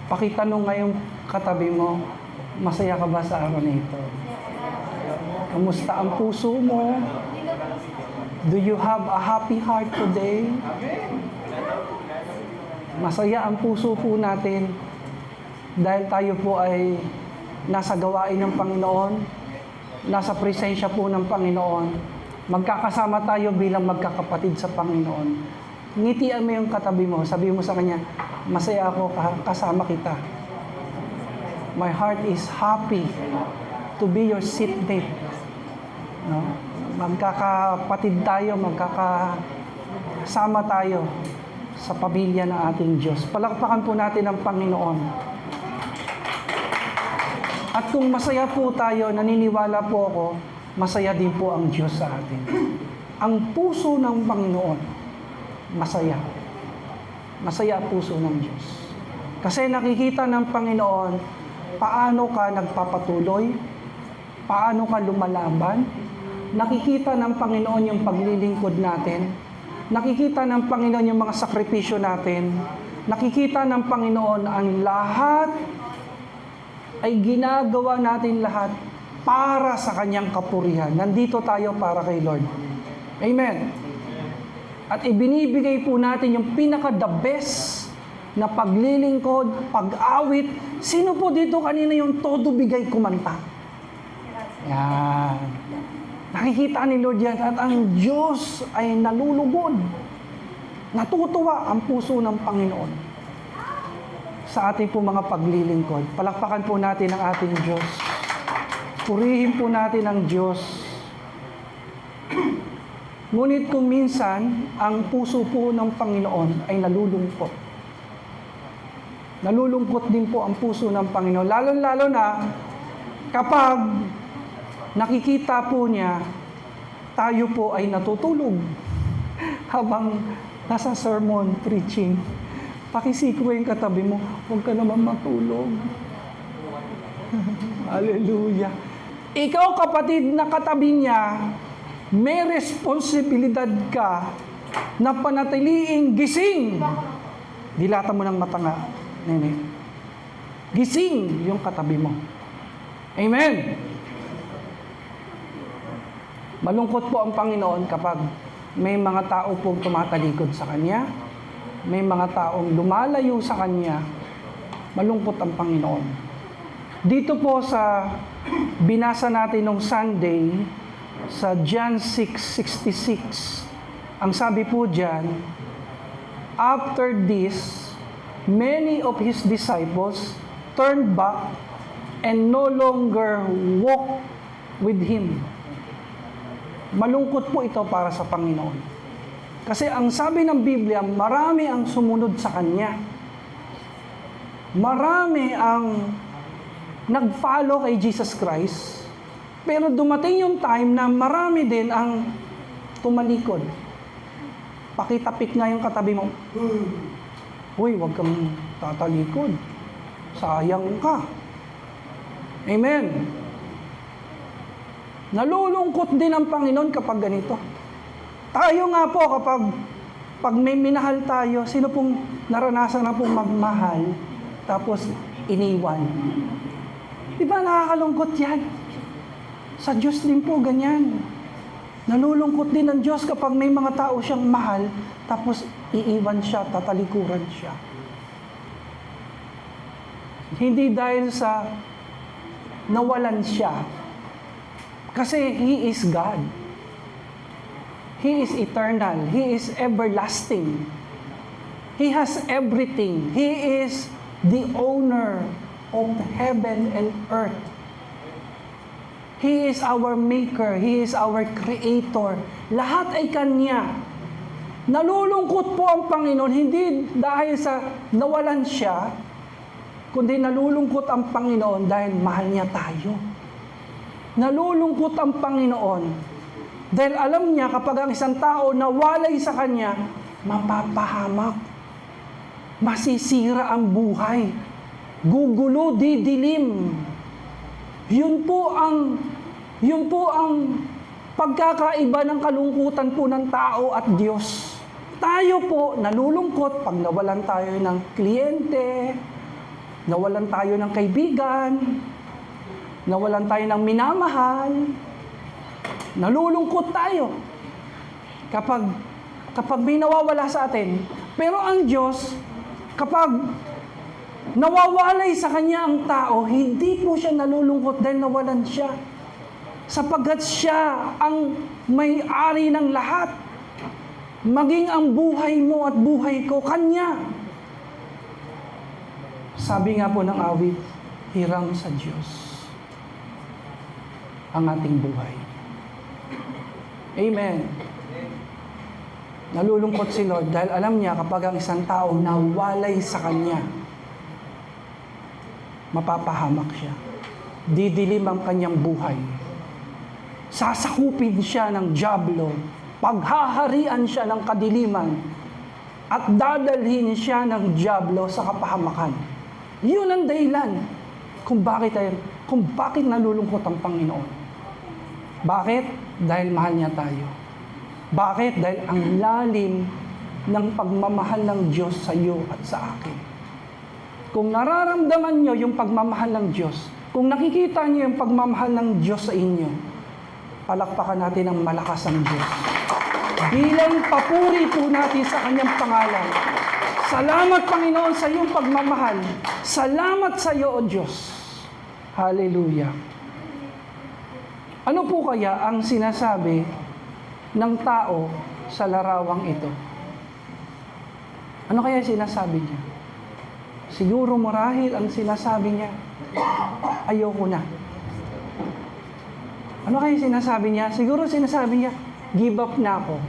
Pakitanong ngayong katabi mo, masaya ka ba sa araw na ito? Kamusta ang puso mo? Do you have a happy heart today? Masaya ang puso po natin dahil tayo po ay nasa gawain ng Panginoon, nasa presensya po ng Panginoon. Magkakasama tayo bilang magkakapatid sa Panginoon. Ngitian mo yung katabi mo, sabi mo sa kanya, masaya ako kasama kita. My heart is happy to be your seatmate. No? Magkakapatid tayo, magkakasama tayo sa pamilya ng ating Diyos. Palakpakan po natin ang Panginoon. At kung masaya po tayo, naniniwala po ako, masaya din po ang Diyos sa atin. Ang puso ng Panginoon, masaya. Masaya ang puso ng Diyos. Kasi nakikita ng Panginoon, paano ka nagpapatuloy, paano ka lumalaban. Nakikita ng Panginoon yung paglilingkod natin. Nakikita ng Panginoon yung mga sakripisyo natin. Nakikita ng Panginoon ang lahat ay ginagawa natin lahat para sa Kanyang kapurihan. Nandito tayo para kay Lord. Amen. At ibinibigay po natin yung pinaka-the best na paglilingkod, pag-awit. Sino po dito kanina yung todo bigay kumanta? Yan. Nakikita ni Lord yan at ang Diyos ay nalulugod. Natutuwa ang puso ng Panginoon sa ating po mga paglilingkod. Palakpakan po natin ang ating Diyos. Purihin po natin ang Diyos. Ngunit kung minsan, ang puso po ng Panginoon ay nalulungkot. Nalulungkot din po ang puso ng Panginoon. Lalo-lalo na kapag nakikita po niya, tayo po ay natutulog habang nasa sermon, preaching. Pakisiko yung katabi mo, huwag ka naman matulog. Hallelujah. Ikaw, kapatid na katabi niya, may responsibilidad ka na panatiliing gising. Dilata mo ng mata nga, nene. Gising yung katabi mo. Amen. Malungkot po ang Panginoon kapag may mga tao pong tumatalikod sa Kanya, may mga taong lumalayo sa Kanya, malungkot ang Panginoon. Dito po sa binasa natin nung Sunday, sa John 6:66, ang sabi po diyan, after this, many of His disciples turned back and no longer walked with Him. Malungkot po ito para sa Panginoon. Kasi ang sabi ng Biblia, marami ang sumunod sa Kanya. Marami ang nag-follow kay Jesus Christ. Pero dumating yung time na marami din ang tumalikod. Pakitapik nga yung katabi mo. Uy, huwag kang tatalikod. Sayang ka. Amen. Nalulungkot din ang Panginoon kapag ganito. Tayo nga po kapag may minahal tayo, sino pong naranasan na pong magmahal, tapos iniwan? Di ba nakakalungkot yan? Sa Diyos din po ganyan. Nalulungkot din ang Diyos kapag may mga tao siyang mahal, tapos iiwan siya, tatalikuran siya. Hindi dahil sa nawalan siya, kasi He is God. He is eternal. He is everlasting. He has everything. He is the owner of heaven and earth. He is our maker. He is our creator. Lahat ay Kanya. Nalulungkot po ang Panginoon, hindi dahil sa nawalan siya, kundi nalulungkot ang Panginoon dahil mahal niya tayo. Nalulungkot ang Panginoon dahil alam niya kapag ang isang tao nawalay sa Kanya, mapapahamak, masisira ang buhay, gugulo, didilim. Yun po ang pagkakaiba ng kalungkutan po ng tao at Diyos. Tayo po nalulungkot pag nawalan tayo ng kliyente, Nawalan tayo ng kaibigan, nawalan tayo ng minamahal, nalulungkot tayo kapag may nawawala sa atin. Pero ang Diyos, kapag nawawalay sa Kanya ang tao, hindi po siya nalulungkot dahil nawalan siya. Sapagkat siya ang may-ari ng lahat. Maging ang buhay mo at buhay ko, Kanya. Sabi nga po ng awit, hirang sa Diyos ang ating buhay. Amen. Nalulungkot si Lord dahil alam niya kapag ang isang tao nawalay sa Kanya, mapapahamak siya. Didilim ang kanyang buhay. Sasakupin siya ng dyablo. Paghaharian siya ng kadiliman. At dadalhin siya ng dyablo sa kapahamakan. Yun ang dahilan kung bakit nalulungkot ang Panginoon. Bakit? Dahil mahal niya tayo. Bakit? Dahil ang lalim ng pagmamahal ng Diyos sa iyo at sa akin. Kung nararamdaman niyo yung pagmamahal ng Diyos, kung nakikita niyo yung pagmamahal ng Diyos sa inyo, palakpakan natin ng malakas ang Diyos. Bilang papuri po natin sa Kanyang pangalan. Salamat, Panginoon, sa iyong pagmamahal. Salamat sa iyo, O Diyos. Hallelujah. Ano po kaya ang sinasabi ng tao sa larawang ito? Ano kaya sinasabi niya? Siguro marahil ang sinasabi niya, ayoko na. Ano kaya sinasabi niya? Siguro sinasabi niya, give up na ako.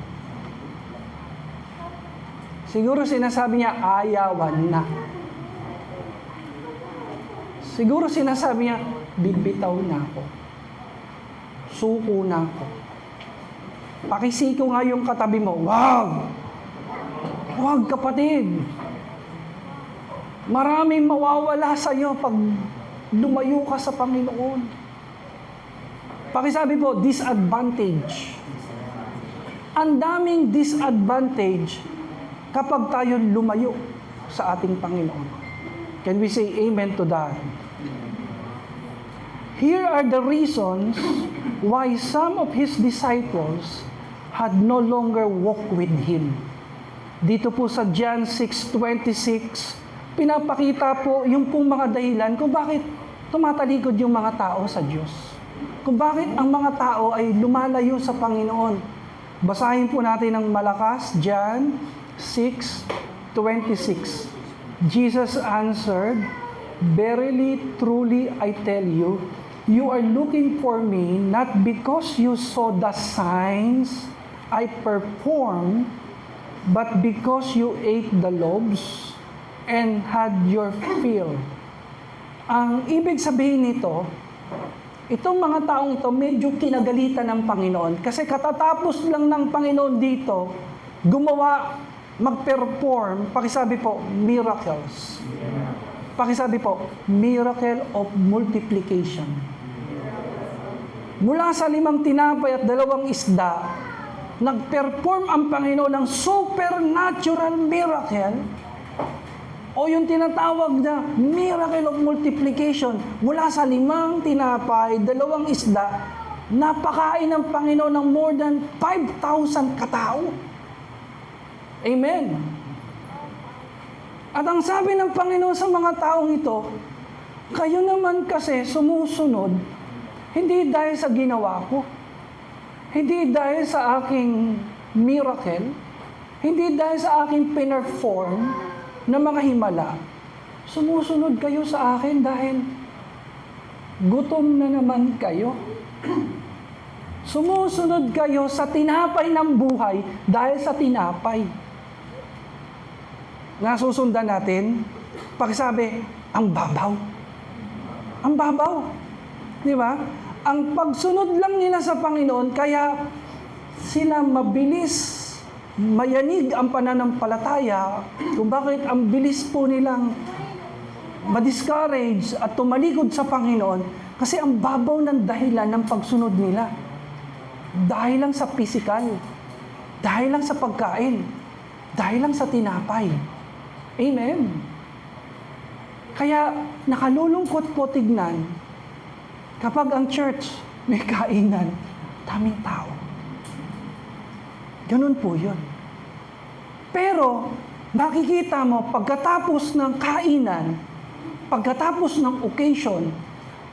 Siguro sinasabi niya, ayawan na. Siguro sinasabi niya, bibitaw na ako. Suko na ako. Pakisiko nga yung katabi mo, wag! Wag, kapatid! Maraming mawawala sa iyo pag lumayo ka sa Panginoon. Pakisabi po, disadvantage. Ang daming disadvantage kapag tayo lumayo sa ating Panginoon. Can we say amen to that? Here are the reasons why some of His disciples had no longer walked with Him. Dito po sa John 6:26, pinapakita po yung pong mga dahilan kung bakit tumatalikod yung mga tao sa Diyos. Kung bakit ang mga tao ay lumalayo sa Panginoon. Basahin po natin ng malakas, John 6:26. Jesus answered, "Verily, truly, I tell you, you are looking for me not because you saw the signs I performed, but because you ate the loaves and had your fill." Ang ibig sabihin nito, itong mga taong ito medyo kinagalitan ng Panginoon kasi katatapos lang ng Panginoon dito mag-perform, pakisabi po, miracles. Pakisabi po, miracle of multiplication. Mula sa 5 tinapay at 2 isda, nag-perform ang Panginoon ng supernatural miracle o yung tinatawag na miracle of multiplication. Mula sa 5 tinapay, 2 isda, napakain ng Panginoon ng more than 5,000 katao. Amen. At ang sabi ng Panginoon sa mga taong ito, kayo naman kasi sumusunod, hindi dahil sa ginawa ko, hindi dahil sa aking miracle, hindi dahil sa aking pinerform na mga himala. Sumusunod kayo sa akin dahil gutom na naman kayo. Sumusunod kayo sa tinapay ng buhay dahil sa tinapay. Nasusundan natin, pakisabi, ang babaw. Ang babaw. Di ba? Ang pagsunod lang nila sa Panginoon, kaya sila mabilis, mayanig ang pananampalataya, kung bakit ang bilis po nilang ma-discourage at tumalikod sa Panginoon, kasi ang babaw ng dahilan ng pagsunod nila. Dahil lang sa physical, dahil lang sa pagkain, dahil lang sa tinapay. Amen. Kaya nakalulungkot po tignan kapag ang church may kainan, daming tao. Ganun po yun. Pero makikita mo, pagkatapos ng kainan, pagkatapos ng occasion,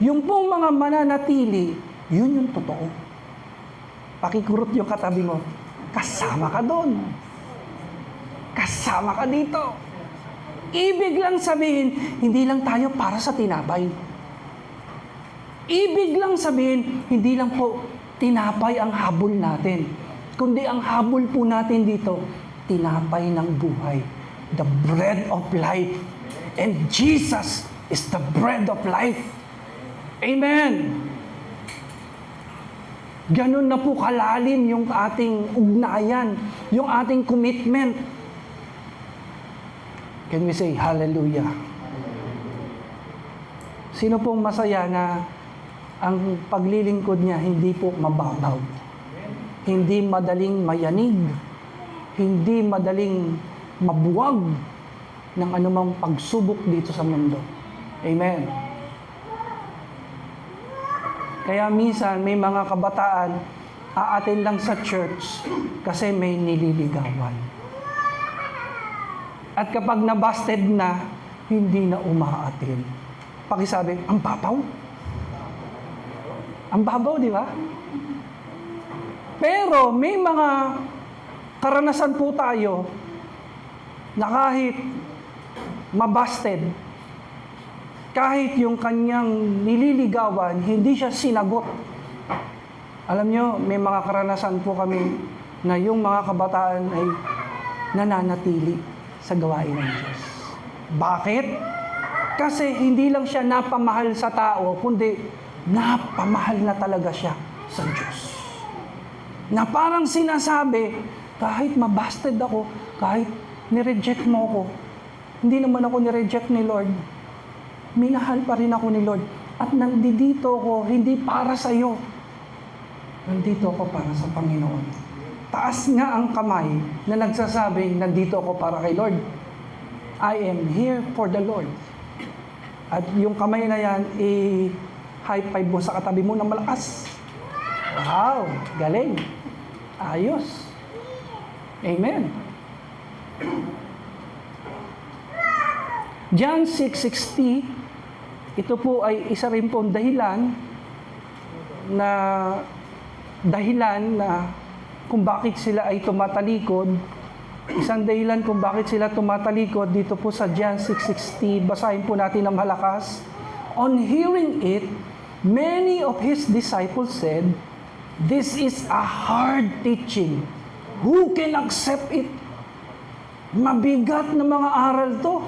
yung pong mga mananatili, yun yung totoo. Pakikurot yung katabi mo, kasama ka doon. Kasama ka dito. Ibig lang sabihin, hindi lang tayo para sa tinapay. Ibig lang sabihin, hindi lang po tinapay ang habol natin, kundi ang habol po natin dito, tinapay ng buhay. The bread of life. And Jesus is the bread of life. Amen. Ganun na po kalalim yung ating ugnayan, yung ating commitment. Can we say hallelujah? Sino pong masaya na ang paglilingkod niya hindi po mababaw? Hindi madaling mayanig, hindi madaling mabuwag ng anumang pagsubok dito sa mundo. Amen. Kaya minsan may mga kabataan aatin lang sa church kasi may nililigawan. At kapag nabasted na, hindi na umaatin. Pakisabi, ang babaw. Ang babaw, di ba? Pero may mga karanasan po tayo na kahit mabasted, kahit yung kanyang nililigawan, hindi siya sinagot. Alam nyo, may mga karanasan po kami na yung mga kabataan ay nananatili sa gawain ng Diyos. Bakit? Kasi hindi lang siya napamahal sa tao, kundi napamahal na talaga siya sa Diyos. Na parang sinasabi, kahit mabasted ako, kahit nireject mo ako, hindi naman ako nireject ni Lord. Minahal pa rin ako ni Lord. At nandito ako, hindi para sa iyo. Nandito ako para sa Panginoon. Taas nga ang kamay na nagsasabing, nandito ako para kay Lord. I am here for the Lord. At yung kamay na yan, high five mo sa katabi mo ng malakas. Wow, galing. Ayos. Amen. John 6:60, ito po ay isa rin pong dahilan na kung bakit sila ay tumatalikod. Isang dahilan kung bakit sila tumatalikod dito po sa John 6:60, basahin po natin ng malakas. On hearing it, many of his disciples said, "This is a hard teaching. Who can accept it?" Mabigat na mga aral to.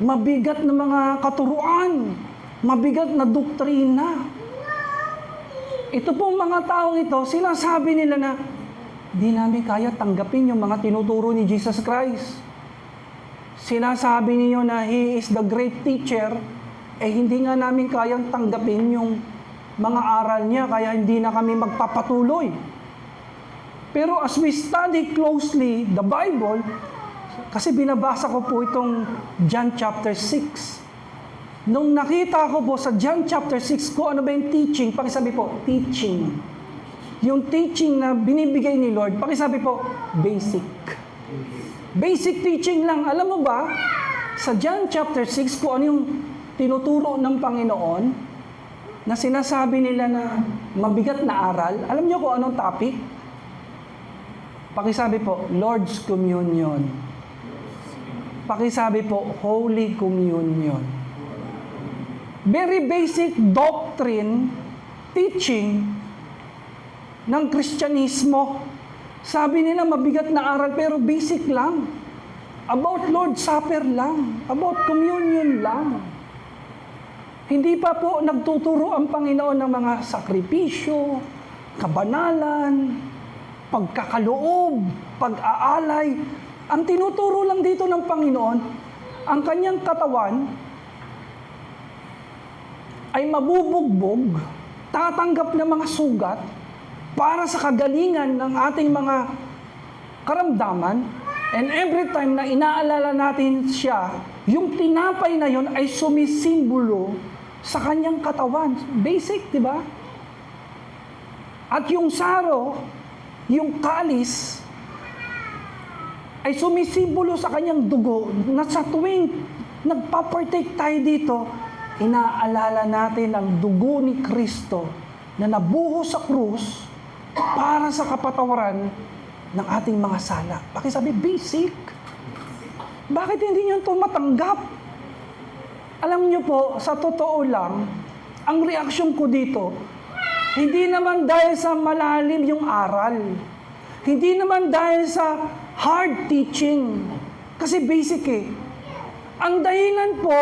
Mabigat na mga katuruan. Mabigat na doktrina. Ito pong mga taong ito, sinasabi nila na, di namin kaya tanggapin yung mga tinuturo ni Jesus Christ. Sinasabi niyo na He is the great teacher, hindi nga namin kayang tanggapin yung mga aral niya, kaya hindi na kami magpapatuloy. Pero as we study closely the Bible, kasi binabasa ko po itong John chapter 6. Nung nakita ko po sa John chapter 6, kung ano ba yung teaching, pakisabi po, teaching. Yung teaching na binibigay ni Lord, pakisabi po, basic. Basic teaching lang. Alam mo ba, sa John chapter 6, kung ano yung tinuturo ng Panginoon, na sinasabi nila na mabigat na aral, alam niyo kung anong topic? Pakisabi po, Lord's Communion. Pakisabi po, Holy Communion. Very basic doctrine, teaching ng Kristyanismo. Sabi nila mabigat na aral pero basic lang. About Lord's Supper lang. About communion lang. Hindi pa po nagtuturo ang Panginoon ng mga sakripisyo, kabanalan, pagkakaloob, pag-aalay. Ang tinuturo lang dito ng Panginoon, ang kanyang katawan ay mabubugbog, tatanggap ng mga sugat para sa kagalingan ng ating mga karamdaman, and every time na inaalala natin siya, Yung tinapay na yon ay sumisimbolo sa kanyang katawan. Basic, di ba? At yung saro, yung kalis, ay sumisimbolo sa kanyang dugo na sa tuwing nagpapartake tayo dito, inaalala natin ang dugo ni Kristo na nabuhos sa krus para sa kapatawaran ng ating mga sala. Pakisabi, basic. Bakit hindi nyo ito matanggap? Alam nyo po, sa totoo lang, ang reaksyon ko dito, hindi naman dahil sa malalim yung aral. Hindi naman dahil sa hard teaching. Kasi basic eh. Ang dahilan po,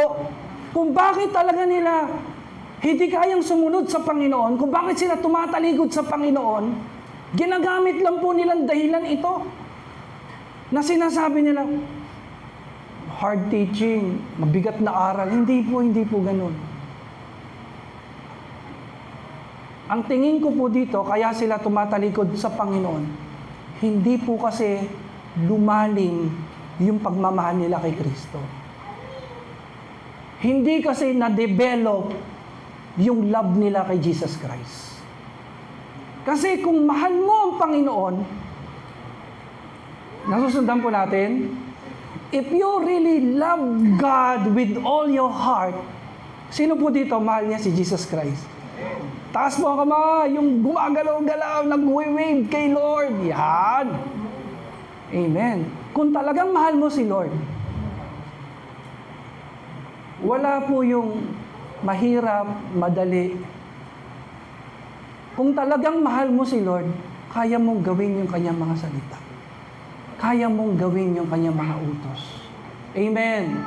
kung bakit talaga nila hindi kayang sumunod sa Panginoon, kung bakit sila tumatalikod sa Panginoon, ginagamit lang po nilang dahilan ito. Na sinasabi nila, hard teaching, mabigat na aral. Hindi po ganun. Ang tingin ko po dito, kaya sila tumatalikod sa Panginoon, hindi po kasi lumalim yung pagmamahal nila kay Kristo. Hindi kasi na-develop yung love nila kay Jesus Christ. Kasi kung mahal mo ang Panginoon, nasusundan po natin, if you really love God with all your heart, sino po dito mahal niya si Jesus Christ? Taas mo ang kamay, yung gumagalaw-galaw, nag-wave kay Lord. Yan. Amen. Kung talagang mahal mo si Lord, wala po yung mahirap, madali. Kung talagang mahal mo si Lord, kaya mong gawin yung kanyang mga salita. Kaya mong gawin yung kanyang mga utos. Amen.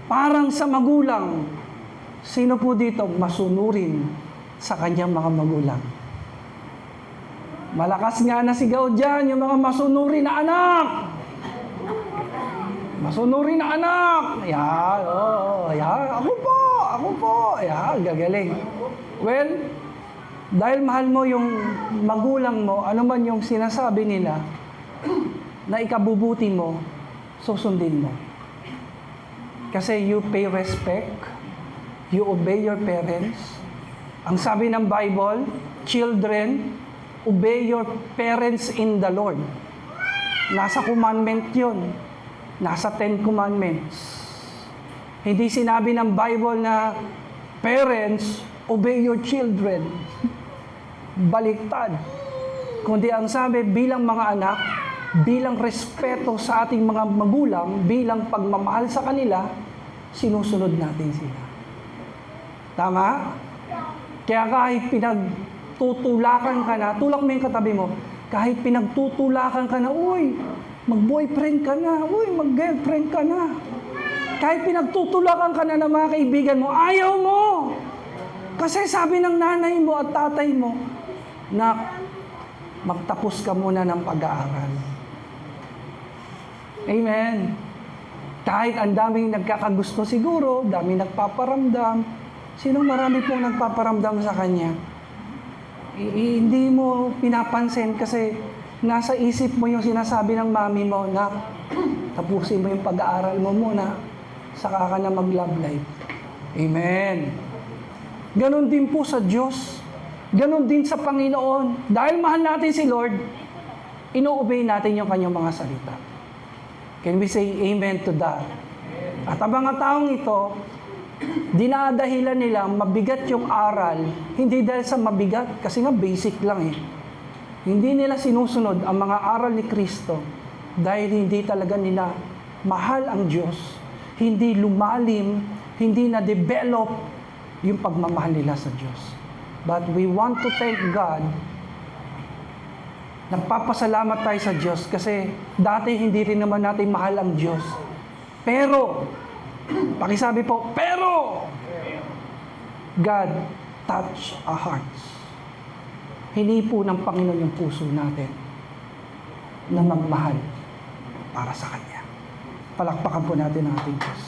Parang sa magulang, sino po dito masunurin sa kanyang mga magulang? Malakas nga na sigaw dyan yung mga masunurin na anak. Masunurin na anak. Ayan, ayan. Ako po. Ayan, gagaling. Well, dahil mahal mo yung magulang mo, ano man yung sinasabi nila, na ikabubuti mo, susundin mo. Kasi you pay respect, you obey your parents. Ang sabi ng Bible, children, obey your parents in the Lord. Nasa commandment yun. Nasa 10 commandments. Hindi sinabi ng Bible na, parents, obey your children. Baliktad. Kundi ang sabi, bilang mga anak, bilang respeto sa ating mga magulang, bilang pagmamahal sa kanila, sinusunod natin sila. Tama? Kaya kahit pinagtutulakan ka na, tulak mo yung katabi mo, kahit pinagtutulakan ka na, uy, mag-boyfriend ka na, uy, mag-girlfriend ka na. Kahit pinagtutulakan ka na ng mga kaibigan mo, ayaw mo. Kasi sabi ng nanay mo at tatay mo, na magtapos ka muna ng pag-aaral. Amen. Kahit ang daming nagkakagusto siguro, daming nagpaparamdam, sinong marami pong nagpaparamdam sa kanya? Hindi mo pinapansin kasi nasa isip mo yung sinasabi ng mami mo na tapusin mo yung pag-aaral mo muna, saka ka na mag-love life. Amen. Ganon din po sa Diyos. Ganon din sa Panginoon. Dahil mahal natin si Lord, ino-obey natin yung kanyang mga salita. Can we say amen to that? At ang mga taong ito, dinadahilan nila mabigat yung aral, hindi dahil sa mabigat, kasi nga basic lang eh. Hindi nila sinusunod ang mga aral ni Kristo dahil hindi talaga nila mahal ang Diyos, hindi lumalim, hindi na-develop yung pagmamahal nila sa Diyos. But we want to thank God. Nagpapasalamat tayo sa Diyos kasi dati hindi rin naman natin mahal ang Diyos. Pero, pakisabi po, pero, God touch our hearts. Hinipo ng Panginoon yung puso natin na magmahal para sa Kanya. Palakpakan po natin ang ating Diyos.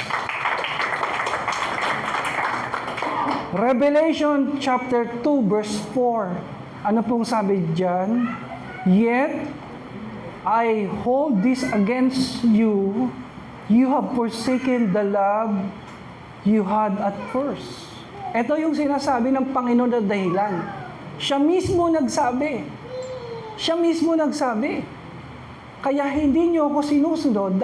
Revelation chapter 2 verse 4. Ano pong sabi dyan? Yet, I hold this against you, You have forsaken the love you had at first. Ito yung sinasabi ng Panginoon na dahilan. Siya mismo nagsabi. Siya mismo nagsabi. Kaya hindi niyo ako sinusunod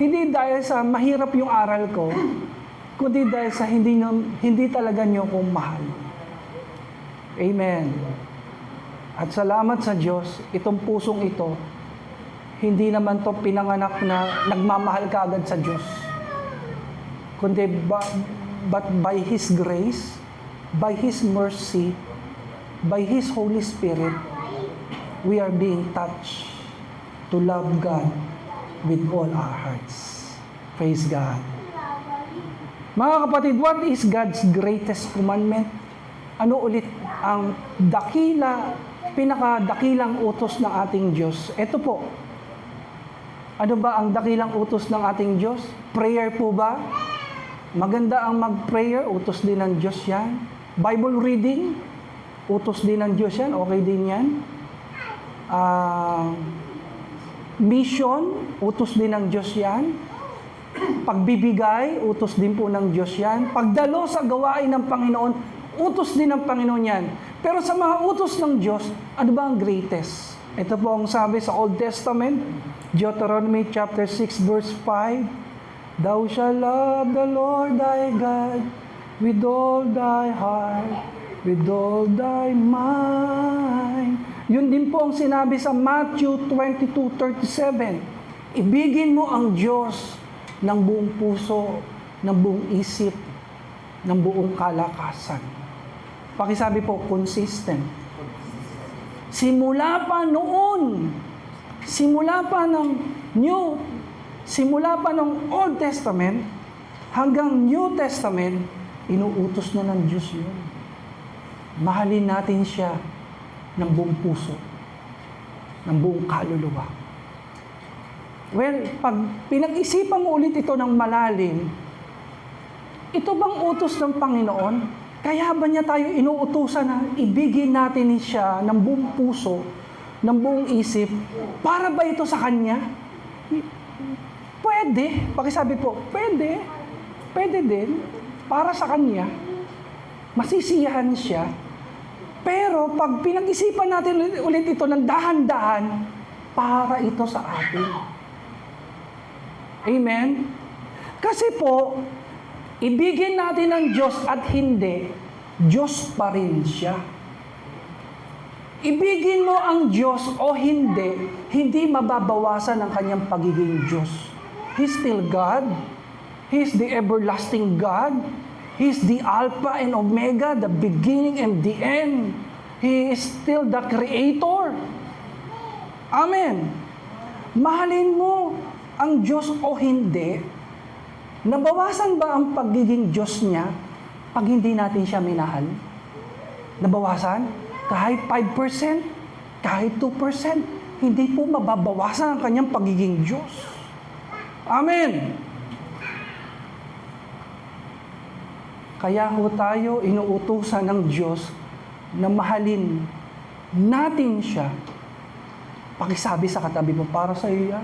hindi dahil sa mahirap yung aral ko, kundi dahil sa hindi talaga niyo ako mahal. Amen. At salamat sa Diyos, itong pusong ito, hindi naman to pinanganak na nagmamahal ka agad sa Diyos. Kundi but by His grace, by His mercy, by His Holy Spirit, we are being touched to love God with all our hearts. Praise God. Mga kapatid, what is God's greatest commandment? Ano ulit ang pinakadakilang utos ng ating Diyos? Ito po. Ano ba ang dakilang utos ng ating Diyos? Prayer po ba? Maganda ang mag-prayer, utos din ng Diyos yan. Bible reading, utos din ng Diyos yan, okay din yan. Mission, utos din ng Diyos yan. Pagbibigay, utos din po ng Diyos yan. Pagdalo sa gawain ng Panginoon, utos din ng Panginoon yan. Pero sa mga utos ng Diyos, ano ba ang greatest? Ito po ang sabi sa Old Testament, Deuteronomy chapter 6 verse 5, Thou shalt love the Lord thy God with all thy heart, with all thy mind. Yun din po ang sinabi sa Matthew 22:37. Ibigin mo ang Diyos ng buong puso, ng buong isip, ng buong kalakasan. Pakisabi po, consistent. Simula pa noon, simula pa ng Old Testament hanggang New Testament, inuutos na ng Diyos yun. Mahalin natin siya ng buong puso, ng buong kaluluwa. Well, pag pinag-isipan mo ulit ito ng malalim, ito bang utos ng Panginoon? Kaya ba niya tayo inuutusan na ibigin natin siya ng buong puso, ng buong isip, para ba ito sa Kanya? Pwede. Pakisabi po, pwede. Pwede din. Para sa Kanya. Masisiyahan siya. Pero pag pinag-isipan natin ulit ito ng dahan-dahan, para ito sa atin. Amen? Kasi po, ibigin natin ang Diyos at hindi, Diyos pa rin siya. Ibigin mo ang Diyos o hindi mababawasan ang kanyang pagiging Diyos. He's still God. He's the everlasting God. He's the Alpha and Omega, the beginning and the end. He is still the Creator. Amen. Mahalin mo ang Diyos o hindi, nabawasan ba ang pagiging Diyos niya pag hindi natin siya minahal? Nabawasan? Kahit 5%, kahit 2%, hindi po mababawasan ang kanyang pagiging Diyos. Amen! Kaya ho tayo inuutusan ng Diyos na mahalin natin siya. Pakisabi sa katabi mo, para sa iyo yan.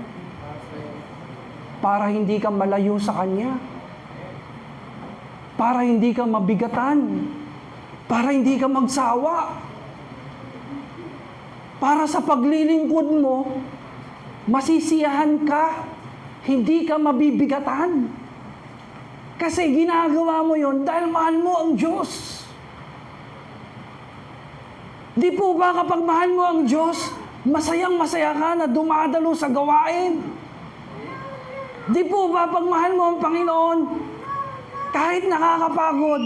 Para hindi ka malayo sa Kanya. Para hindi ka mabigatan. Para hindi ka magsawa. Para sa paglilingkod mo, masisiyahan ka. Hindi ka mabibigatan. Kasi ginagawa mo yon dahil mahal mo ang Diyos. Di po ba kapag mahal mo ang Diyos, masayang-masaya ka na dumadalo sa gawain? Di po ba pag mahal mo ang Panginoon, kahit nakakapagod,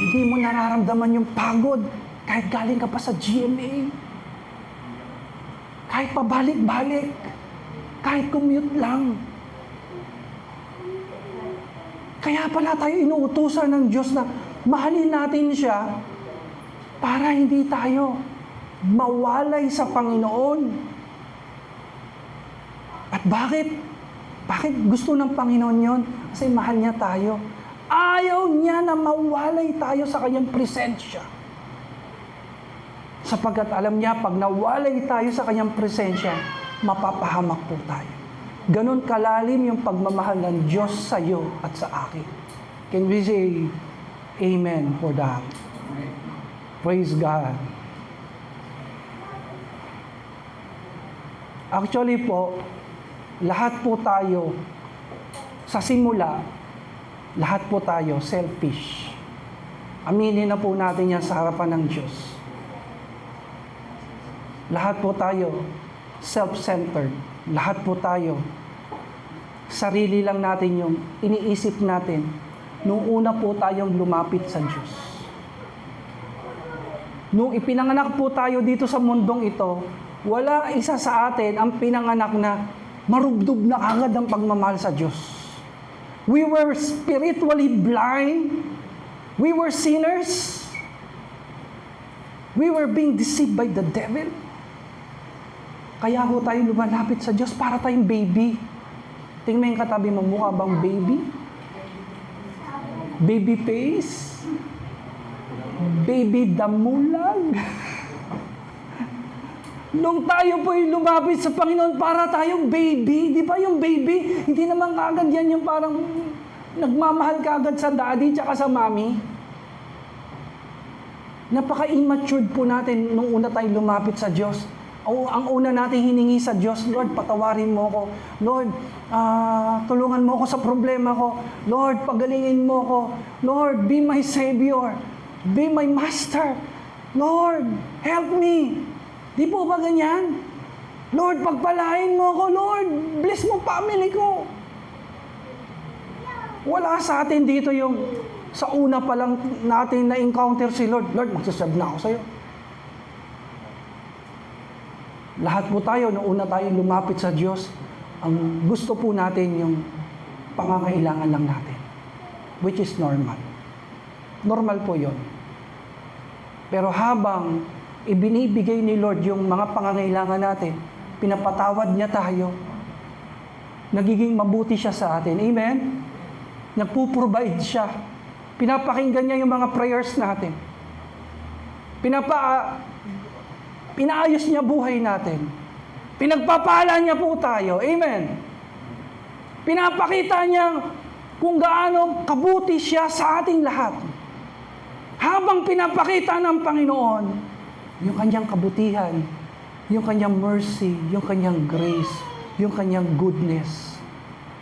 hindi mo nararamdaman yung pagod kahit galing ka pa sa GMA. Kahit pabalik-balik, kahit commute lang. Kaya pala tayo inuutusan ng Diyos na mahalin natin siya para hindi tayo mawalay sa Panginoon. At bakit? Bakit gusto ng Panginoon yon? Kasi mahal niya tayo. Ayaw niya na mawalay tayo sa kanyang presensya. Sapagkat alam niya, pag nawalay tayo sa kanyang presensya, mapapahamak po tayo. Ganon kalalim yung pagmamahal ng Diyos sa iyo at sa akin. Can we say amen for that? Praise God. Actually po, lahat po tayo, sa simula, lahat po tayo selfish. Aminin na po natin yan sa harapan ng Diyos. Lahat po tayo self-centered. Lahat po tayo, sarili lang natin yung iniisip natin nung una po tayong lumapit sa Diyos. Nung ipinanganak po tayo dito sa mundong ito, wala isa sa atin ang pinanganak na marubdob na agad ang pagmamahal sa Diyos. We were spiritually blind. We were sinners. We were being deceived by the devil. Kaya ho tayo lumalapit sa Diyos para tayong baby. Tingnan mo yung katabi mo, mukha bang baby? Baby face? Baby damulag? Nung tayo po yung lumapit sa Panginoon para tayong baby, di ba yung baby? Hindi naman kagad yan yung parang nagmamahal kagad sa daddy tsaka sa mommy. Napaka-immature po natin nung una tayong lumapit sa Diyos. Ang una natin hiningi sa Diyos, Lord, patawarin mo ko. Lord, tulungan mo ko sa problema ko. Lord, pagalingin mo ko. Lord, be my Savior. Be my Master. Lord, help me. Di po ba ganyan? Lord, pagpalain mo ko. Lord, bless mo family ko. Wala sa atin dito yung sa una pa lang natin na-encounter si Lord. Lord, magsasab na ako sa'yo. Lahat po tayo, nung una tayong lumapit sa Diyos, ang gusto po natin yung pangangailangan lang natin. Which is normal. Normal po yon. Pero habang ibinibigay ni Lord yung mga pangangailangan natin, pinapatawad niya tayo, nagiging mabuti siya sa atin. Amen? Nagpo-provide siya. Pinapakinggan niya yung mga prayers natin. Pinaayos niya buhay natin. Pinagpapala niya po tayo. Amen? Pinapakita niya kung gaano kabuti siya sa ating lahat. Habang pinapakita ng Panginoon yung kanyang kabutihan, yung kanyang mercy, yung kanyang grace, yung kanyang goodness.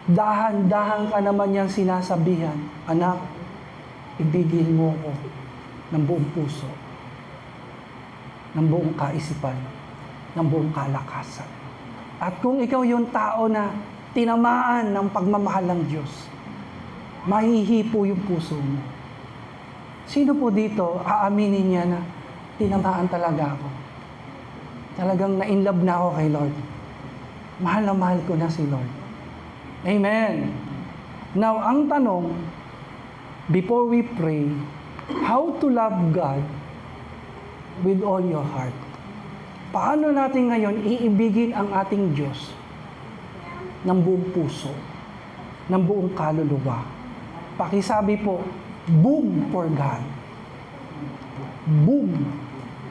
Dahan-dahan ka naman niyang sinasabihan, anak, ibigin mo ko ng buong puso, ng buong kaisipan, ng buong kalakasan. At kung ikaw yung tao na tinamaan ng pagmamahal ng Diyos, mahihipo yung puso mo. Sino po dito aaminin niya na tinamaan talaga ako? Talagang na-inlove na ako kay Lord. Mahal na mahal ko na si Lord. Amen. Now, ang tanong, before we pray, how to love God with all your heart? Paano natin ngayon iibigin ang ating Diyos ng buong puso, ng buong kaluluwa? Pakisabi po, boom for God. Boom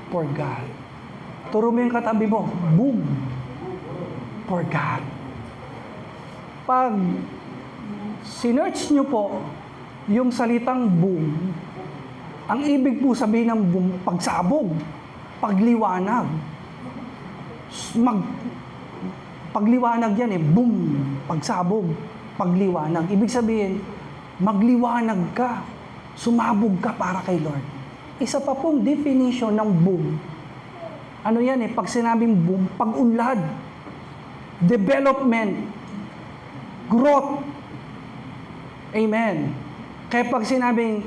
for God. Turo mo yung katabi mo, boom for God. Pag sinearch nyo po yung salitang boom, ang ibig po sabihin ng boom, pagsabog, pagliwanag. Pagliwanag yan boom, pagsabog, pagliwanag. Ibig sabihin, magliwanag ka, sumabog ka para kay Lord. Isa pa pong definition ng boom. Ano yan pag sinabing boom, pag-unlad, development, growth. Amen. Kaya pag sinabing,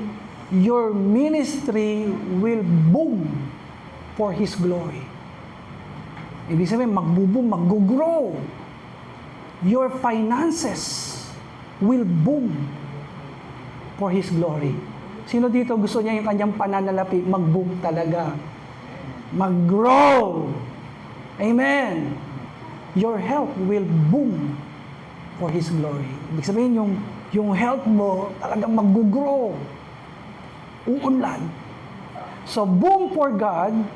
your ministry will boom for His glory. Ibig sabihin, magbo-boom, mag-grow. Your finances will boom for His glory. Sino dito gusto niya yung kanyang pananalapi, mag-boom talaga? Mag-grow. Amen. Your health will boom for His glory. Ibig sabihin, yung health mo talagang mag-grow. Uunlad. So, boom for God,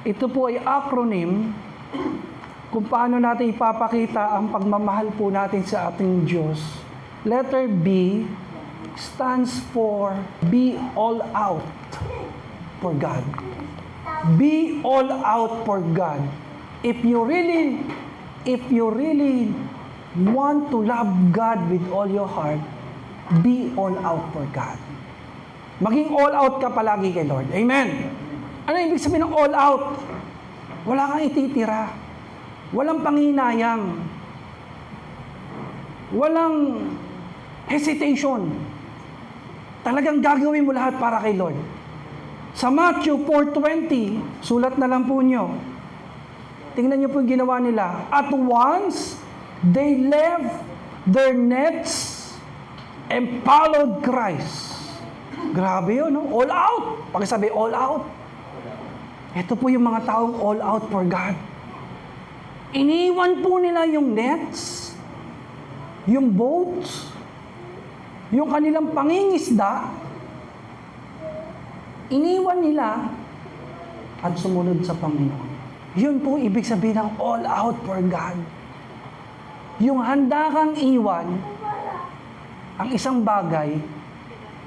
ito po ay acronym kung paano natin ipapakita ang pagmamahal po natin sa ating Diyos. Letter B stands for be all out for God. Be all out for God. If you really want to love God with all your heart, be all out for God. Maging all out ka palagi kay Lord. Amen. Ano ibig sabihin ng all out? Wala kang ititira. Walang panginayang. Walang hesitation. Talagang gagawin mo lahat para kay Lord. Sa Matthew 4:20, sulat na lang po nyo. Tingnan nyo po yung ginawa nila. At once, they left their nets and followed Christ. Grabe yun, no? All out. Pakisabi, all out. Ito po yung mga taong all out for God. Iniwan po nila yung nets, yung boats, yung kanilang pangingisda, iniwan nila at sumunod sa Panginoon. Yun po ibig sabihin ng all out for God. Yung handa kang iwan ang isang bagay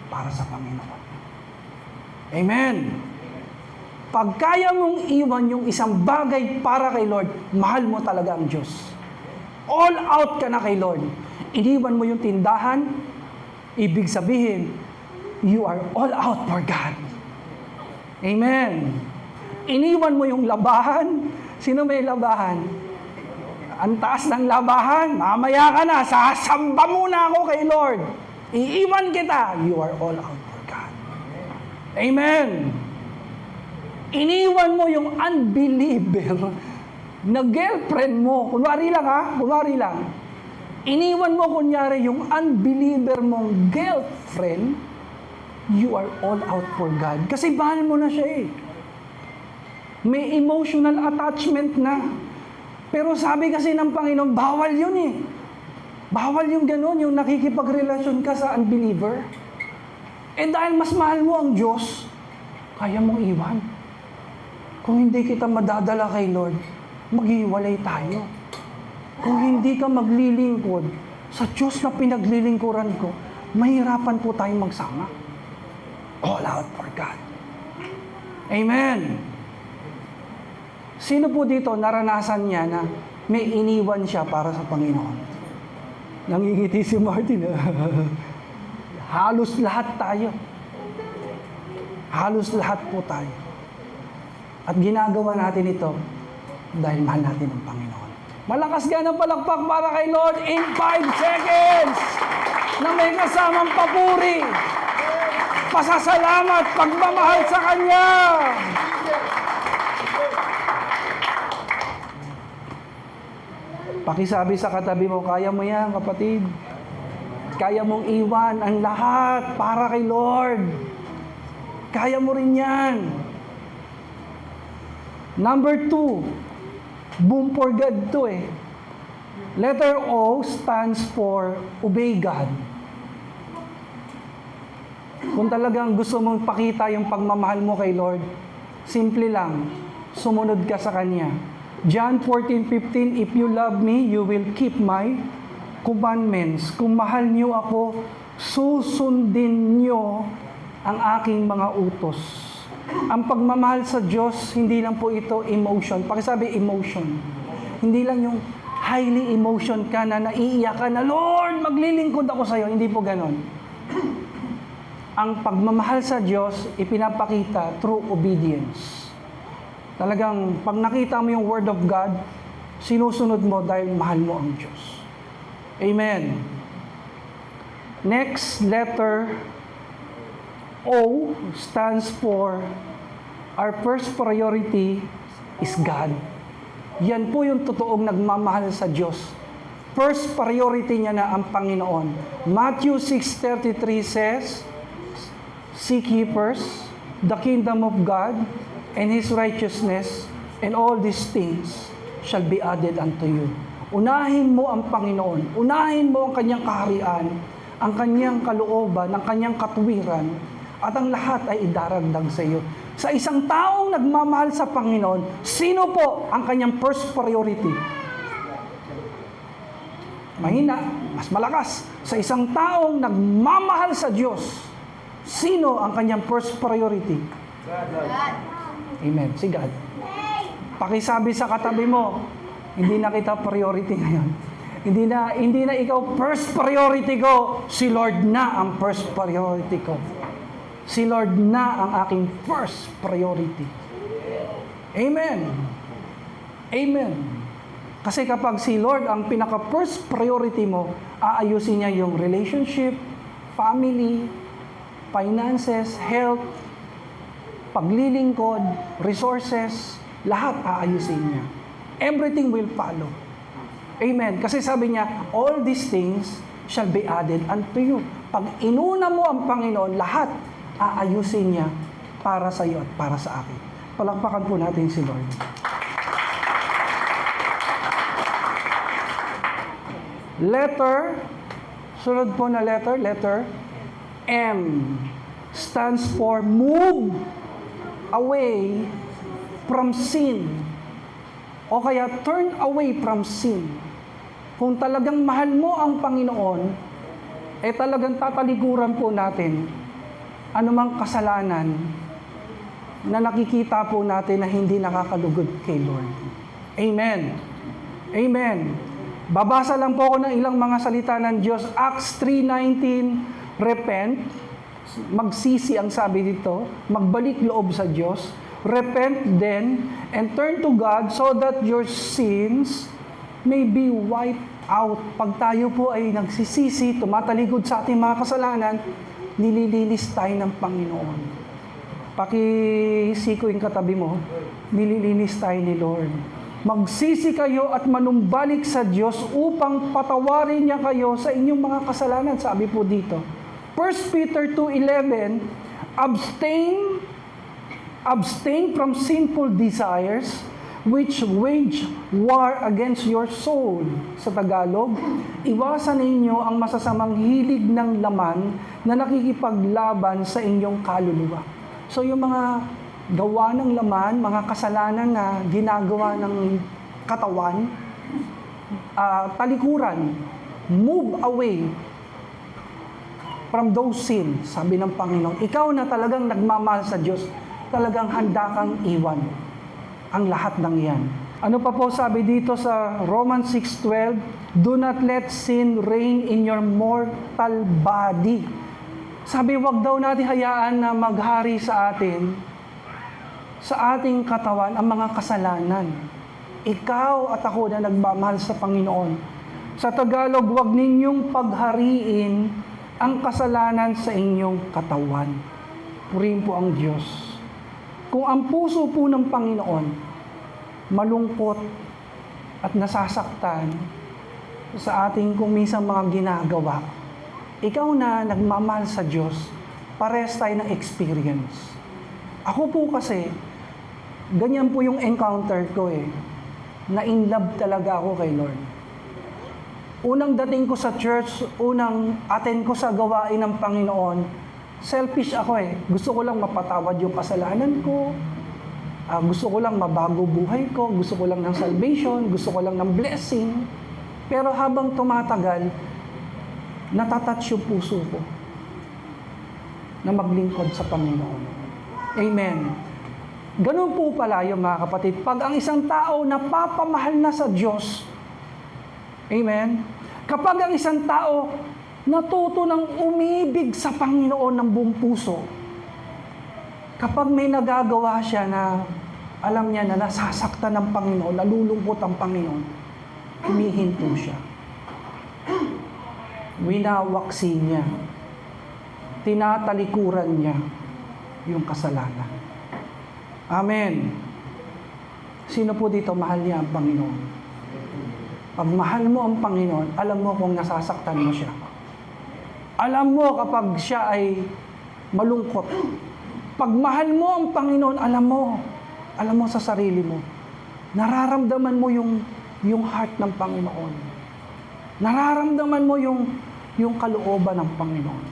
para sa Panginoon. Amen. Pag kaya mong iwan yung isang bagay para kay Lord, mahal mo talaga ang Diyos. All out ka na kay Lord. Iniwan mo yung tindahan, ibig sabihin, you are all out for God. Amen. Iniwan mo yung labahan. Sino may labahan? Ang taas ng labahan, mamaya ka na, sasamba muna ako kay Lord. Iiwan kita. You are all out for God. Amen. Iniwan mo yung unbeliever na girlfriend mo. Kunwari lang ha, kunwari lang. Iniwan mo kunyari yung unbeliever mong girlfriend, you are all out for God. Kasi mahal mo na siya eh. May emotional attachment na. Pero sabi kasi ng Panginoon, bawal yun eh. Bawal yung gano'n, yung nakikipagrelasyon ka sa unbeliever. Eh dahil mas mahal mo ang Diyos, kaya mong iwan. Kung hindi kita madadala kay Lord, maghiwalay tayo. Kung hindi ka maglilingkod sa Diyos na pinaglilingkuran ko, mahirapan po tayong magsama. All out for God. Amen. Sino po dito naranasan niya na may iniwan siya para sa Panginoon? Nangingiti si Martin. Halos lahat tayo. Halos lahat po tayo. At ginagawa natin ito dahil mahal natin ang Panginoon. Malakas ka ng palakpak para kay Lord in 5 seconds na may kasamang papuri, pasasalamat, pagmamahal sa Kanya. Pakisabi sa katabi mo, kaya mo yan, kapatid. Kaya mong iwan ang lahat para kay Lord. Kaya mo rin yan. Number 2, boom for God to eh. Letter O stands for obey God. Kung talagang gusto mong pakita yung pagmamahal mo kay Lord, simple lang, sumunod ka sa Kanya. John 14:15, if you love me, you will keep my commandments. Kung mahal niyo ako, susundin niyo ang aking mga utos. Ang pagmamahal sa Diyos, hindi lang po ito emotion. Pakisabi emotion. Hindi lang yung highly emotion ka na naiiyak ka na, Lord, maglilingkod ako sa iyo. Hindi po ganon. Ang pagmamahal sa Diyos, ipinapakita through obedience. Talagang, pag nakita mo yung Word of God, sinusunod mo dahil mahal mo ang Diyos. Amen. Next letter, O, stands for our first priority is God. Yan po yung totoong nagmamahal sa Diyos. First priority niya na ang Panginoon. Matthew 6:33 says, seek ye first the kingdom of God and His righteousness, and all these things shall be added unto you. Unahin mo ang Panginoon. Unahin mo ang Kanyang kaharian, ang Kanyang kalooban, ang Kanyang katuwiran, at ang lahat ay idaragdag sa iyo. Sa isang taong nagmamahal sa Panginoon, sino po ang kanyang first priority? mahina, mas malakas. Sa isang taong nagmamahal sa Diyos, sino ang kanyang first priority? Amen. Si God. Pakisabi sa katabi mo, hindi na kita priority ngayon. Hindi na ikaw first priority ko. Si Lord na ang first priority ko. Si Lord na ang aking first priority. Amen. Amen. Kasi kapag si Lord ang pinaka-first priority mo, aayusin niya yung relationship, family, finances, health, paglilingkod, resources, lahat aayusin niya. Everything will follow. Amen. Kasi sabi niya, all these things shall be added unto you. Pag inuna mo ang Panginoon, lahat aayusin niya para sa iyo at para sa akin. Palakpakan po natin si Lord. Letter, sunod po na letter M, stands for move away from sin. O kaya turn away from sin. Kung talagang mahal mo ang Panginoon, talagang tatalikuran po natin anumang kasalanan na nakikita po natin na hindi nakakalugod kay Lord. Amen. Amen. Babasa lang po ako ng ilang mga salita ng Diyos. Acts 3:19, repent. Magsisi ang sabi dito. Magbalik loob sa Diyos. Repent then and turn to God so that your sins may be wiped out. Pag tayo po ay nagsisisi, tumatalikod sa ating mga kasalanan, nililinis tayo ng Panginoon. Pakisiko yung katabi mo, nililinis tayo ni Lord. Magsisi kayo at manumbalik sa Diyos upang patawarin niya kayo sa inyong mga kasalanan. Sabi po dito. 1 Peter 2:11, abstain from sinful desires which wage war against your soul. Sa Tagalog, iwasan ninyo ang masasamang hilig ng laman na nakikipaglaban sa inyong kaluluwa. So yung mga gawa ng laman, mga kasalanan na ginagawa ng katawan, talikuran, move away from those sins, sabi ng Panginoon. Ikaw na talagang nagmamahal sa Diyos, talagang handa kang iwan ang lahat ng iyan. Ano pa po sabi dito sa Romans 6:12? Do not let sin reign in your mortal body. Sabi, wag daw natin hayaan na maghari sa atin, sa ating katawan, ang mga kasalanan. Ikaw at ako na nagmamahal sa Panginoon. Sa Tagalog, wag ninyong paghariin ang kasalanan sa inyong katawan. Purihin po ang Diyos. Kung ang puso po ng Panginoon malungkot at nasasaktan sa ating kung minsan mga ginagawa, ikaw na nagmamahal sa Diyos, parehas tayo ng experience. Ako po kasi, ganyan po yung encounter ko na in love talaga ako kay Lord. Unang dating ko sa church, unang attend ko sa gawain ng Panginoon, selfish ako Gusto ko lang mapatawad yung kasalanan ko. Gusto ko lang mabago buhay ko. Gusto ko lang ng salvation. Gusto ko lang ng blessing. Pero habang tumatagal, natatouch yung puso ko na maglingkod sa Panginoon. Amen. Ganun po pala yung mga kapatid. Pag ang isang tao napapamahal na sa Diyos, amen, kapag ang isang tao natuto ng umibig sa Panginoon ng buong puso, kapag may nagagawa siya na alam niya na nasasaktan ng Panginoon, nalulungkot ang Panginoon, humihinto siya. Winawaksi niya. Tinatalikuran niya yung kasalanan. Amen. Sino po dito mahal niya ang Panginoon? Pag mahal mo ang Panginoon, alam mo kung nasasaktan mo siya. Alam mo kapag siya ay malungkot. Pag mahal mo ang Panginoon, alam mo sa sarili mo, nararamdaman mo yung heart ng Panginoon. Nararamdaman mo yung kalooban ng Panginoon.